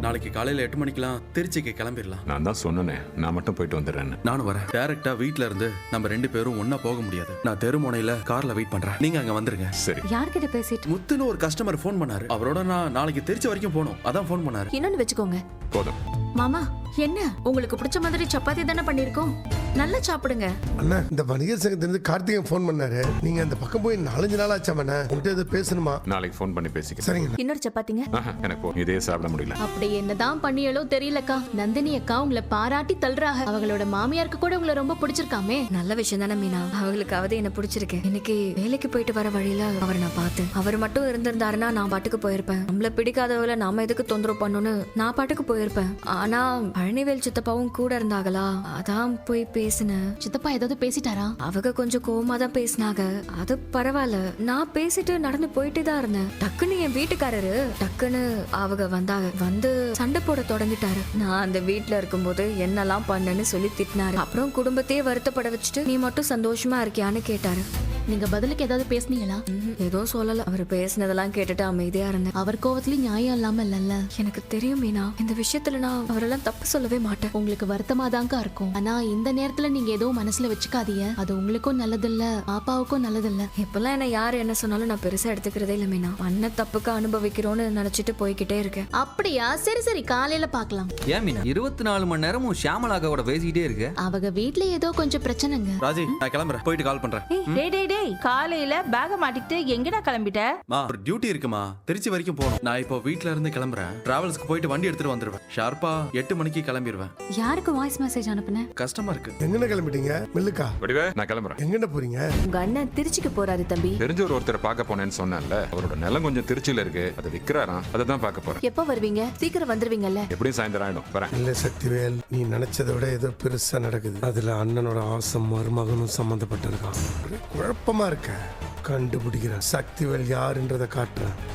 நாளைக்கு காலையில 8 மணிக்கெல்லாம் திருச்சிக்கு கிளம்பிடலாம். நான் தான் சொன்னேனே, நான் மட்டும் போயிட்டு வந்துடுறேன். நானும் வரேன். டைரக்டா வீட்ல இருந்து நம்ம 2 பேரும் ஒண்ணா போக முடியாது. நான் தெருமுனையில கார்ல வெயிட் பண்றேன். நீங்க அங்க வந்துருங்க. சரி. யார்கிட்ட பேசிட்டு? முத்துன்னு ஒரு கஸ்டமர் ஃபோன் பண்ணாரு. அவரோட நான் நாளைக்கு திருச்சி வரைக்கும் போகணும். அதான் ஃபோன் பண்ணாரு. இன்னொன்னு வச்சுக்கோங்க. போதும். மாமா என்ன உங்களுக்கு பிடிச்ச மாதிரி சப்பாத்தி தானே பண்ணிருக்கோம், நல்லா சாப்பிடுங்க. அண்ணா, இந்த வணிகர் சங்கத்திலிருந்து கார்த்திகன் ஃபோன் பண்ணாரு. நீங்க அந்த பக்கம் போய் 4-5 நாள் ஆச்சாமண்ணா. உங்ககிட்ட ஏதோ பேசணுமா? நாளைக்கு ஃபோன் பண்ணி பேசிக்கிறேன். சரிங்க. இன்னொரு சப்பாத்திங்க. எனக்கு போ, இதே சாப்பிட முடியல. அப்படி என்னதான் பண்ணியலோ தெரியலக்கா, நந்தினி அக்கா உங்களை பாராட்டி தள்ளுறாங்க. அவங்களோட மாமியாருக்கு கூட உங்களை ரொம்ப பிடிச்சிருக்காமே. நல்ல விஷயம் தானே மீனா, அவங்களுக்காவது என்ன பிடிச்சிருக்கு. இன்னைக்கு வேலைக்கு போயிட்டு வர வழியில அவரை நான் பார்த்தேன். அவர் மட்டும் இருந்திருந்தாருன்னா நான் பாட்டுக்கு போயிருப்பேன். நம்மள பிடிக்காதவங்களை நாம எதுக்கு தொந்தரவு பண்ணணும்னு நான் பாட்டுக்கு போயிருப்பேன். ஆனா பழனிவேல் சித்தப்பாவும் கூட இருந்தாங்களா, அதான் போய் பேசினேன். சித்தப்பா ஏதாவது பேசிட்டாரா? அவங்க கொஞ்சம் கோவமா தான் பேசினாங்க. அது பரவாயில்ல, நான் பேசிட்டு நடந்து போயிட்டே தான் இருந்தேன். டக்குன்னு என் வீட்டுக்காரரு டக்குன்னு அவங்க வந்தாங்க. வந்து சண்டை போட தொடங்கிட்டாரு. நான் அந்த வீட்டுல இருக்கும்போது என்னெல்லாம் பண்ணேன்னு சொல்லி திட்டினாரு. அப்புறம் குடும்பத்தையே வருத்தப்பட வச்சுட்டு நீ மட்டும் சந்தோஷமா இருக்கியான்னு கேட்டாரு. நீங்க பதிலுக்கு ஏதாவது பேசுனீங்களா? எதுவும் சொல்லல. அவர் பேசினதெல்லாம் கேட்டுட்டு அமைதியா இருந்தேன். அவர் கோவத்துலயும் நியாயம் இல்லாம இல்லல்ல. எனக்கு தெரியும் மீனா, இந்த விஷயத்துல நான் அவரெல்லாம் தப்பு சொல்லவே மாட்டேன். உங்களுக்கு வருத்தமா தாங்க இருக்கும். ஆனா இந்த நேரத்துல நீங்க எதுவும் மனசுல வச்சுக்காதீங்க. அது உங்களுக்கும் நல்லதில்ல, பாப்பாவுக்கும் நல்லதில்ல. இப்பெல்லாம் என்ன யாரு என்ன சொன்னாலும் நான் பெருசா எடுத்துக்கிறதே இல்ல மீனா. பண்ண தப்புக்கு அனுபவிக்கிறோன்னு நினைச்சிட்டு போய்கிட்டே இருக்கேன். அப்படியா? சரி சரி, காலையில பாக்கலாம். ஏன் மீனா 24 மணி நேரமும் ஷியாமலாக்காவோட பேசிக்கிட்டே இருக்க? அவங்க வீட்ல ஏதோ கொஞ்சம் பிரச்சனைங்க. ராஜி, நான் கிளம்புறேன். போயிட்டு கால் பண்றேன். டேய் டேய் டேய், காலையில பேக மாட்டிக்கிட்டு எங்கடா கிளம்பிட்ட? மா, ஒரு டியூட்டி இருக்குமா, திருச்சி வரைக்கும் போகணும். நான் இப்போ வீட்ல இருந்து கிளம்புறேன். டிராவல்ஸ்க்கு போயிட்டு வண்டி எடுத்துட்டு வந்துருவேன். ஷார்ப்பா 8 மணிக்கு கிளம்பிடுவேன். யாருக்கு வாய்ஸ் மெசேஜ் அனுப்புனேன்? கஸ்டமருக்கு. எங்கண்ணா கிளம்பிட்டீங்க? மில்லுக்கா? வடிவே, நான் கிளம்புறேன். எங்கண்ணா போறீங்க? உங்க அண்ணன் திருச்சிக்கு போறாரு தம்பி. தெரிஞ்ச ஒருத்தரை பார்க்க போனேன்னு சொன்னேன்ல, அவரோட நிலம் கொஞ்சம் திருச்சியில இருக்கு, அதை விற்கிறாராம். அதை தான் பார்க்க போறேன். எப்ப வருவீங்க? சீக்கிரம் வந்துருவீங்கல்ல? எப்படியும் சாயந்தரம் ஆயிடும். வரேன். இல்ல சக்திவேல், நீ நினைச்சதை விட ஏதோ பெருசா நடக்குது. அதுல அண்ணனோட ஆசம் மருமகனும் சம்பந்தப்பட்டிருக்கான். ஒரே குழப்பமா இருக்க. கண்டுபிடிக்கிறேன். சக்திவேல் யாருன்றதை காட்டுறேன்.